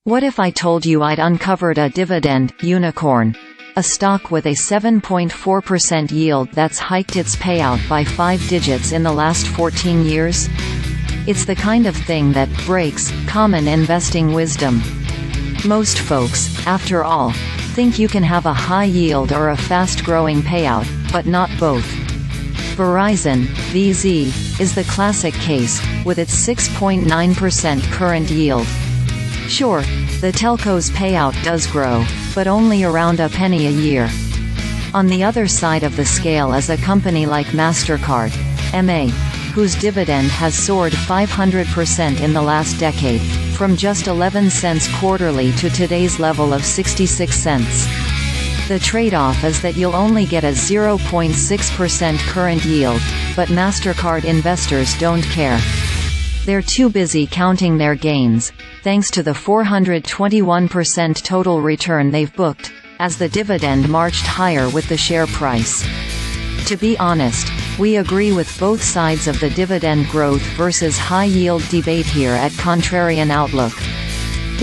What if I told you I'd uncovered a dividend unicorn? A stock with a 7.4% yield that's hiked its payout by 5 digits in the last 14 years? It's the kind of thing that breaks common investing wisdom. Most folks, after all, think you can have a high yield or a fast-growing payout, but not both. Verizon, VZ, is the classic case, with its 6.9% current yield. Sure, the telco's payout does grow, but only around a penny a year. On the other side of the scale is a company like Mastercard, MA, whose dividend has soared 500% in the last decade, from just 11 cents quarterly to today's level of 66 cents. The trade-off is that you'll only get a 0.6% current yield, but Mastercard investors don't care. They're too busy counting their gains, thanks to the 421% total return they've booked, as the dividend marched higher with the share price. To be honest, we agree with both sides of the dividend growth versus high-yield debate here at Contrarian Outlook.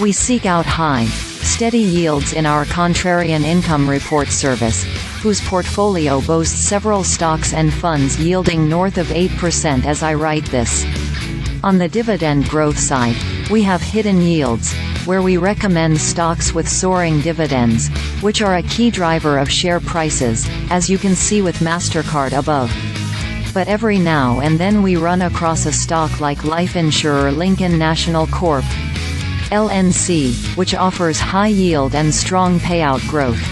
We seek out high, steady yields in our Contrarian Income Report service, whose portfolio boasts several stocks and funds yielding north of 8% as I write this. On the dividend growth side, we have hidden yields, where we recommend stocks with soaring dividends, which are a key driver of share prices, as you can see with Mastercard above. But every now and then we run across a stock like life insurer Lincoln National Corp, LNC, which offers high yield and strong payout growth.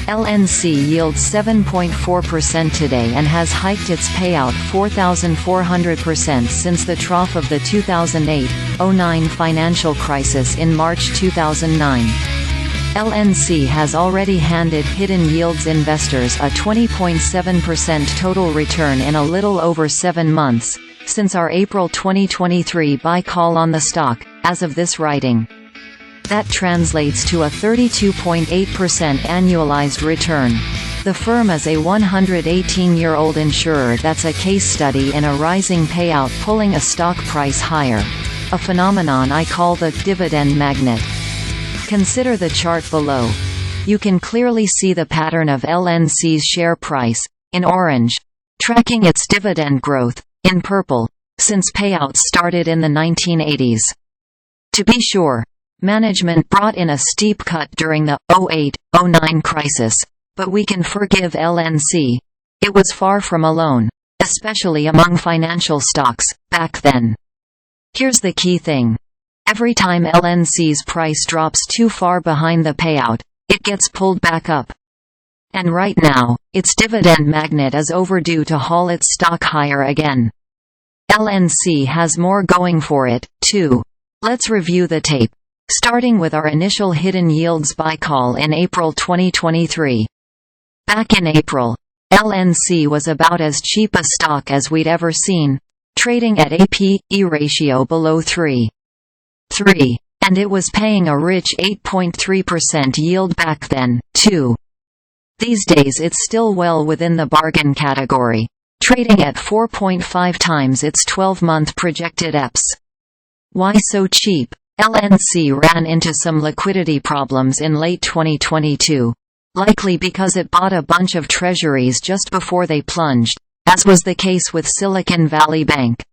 LNC yields 7.4% today and has hiked its payout 4,400% since the trough of the 2008-09 financial crisis in March 2009. LNC has already handed hidden yields investors a 20.7% total return in a little over 7 months, since our April 2023 buy call on the stock, as of this writing. That translates to a 32.8% annualized return. The firm is a 118-year-old insurer that's a case study in a rising payout pulling a stock price higher, a phenomenon I call the Dividend Magnet. Consider the chart below. You can clearly see the pattern of LNC's share price, in orange, tracking its dividend growth, in purple, since payouts started in the 1980s. To be sure, management brought in a steep cut during the 08-09 crisis, but we can forgive LNC. It was far from alone, especially among financial stocks, back then. Here's the key thing. Every time LNC's price drops too far behind the payout, it gets pulled back up. And right now, its dividend magnet is overdue to haul its stock higher again. LNC has more going for it, too. Let's review the tape, starting with our initial hidden yields buy call in April 2023. Back in April, LNC was about as cheap a stock as we'd ever seen, trading at a P/E ratio below 3. And it was paying a rich 8.3% yield back then, too. These days it's still well within the bargain category, trading at 4.5 times its 12-month projected EPS. Why so cheap? LNC ran into some liquidity problems in late 2022, likely because it bought a bunch of Treasuries just before they plunged, as was the case with Silicon Valley Bank.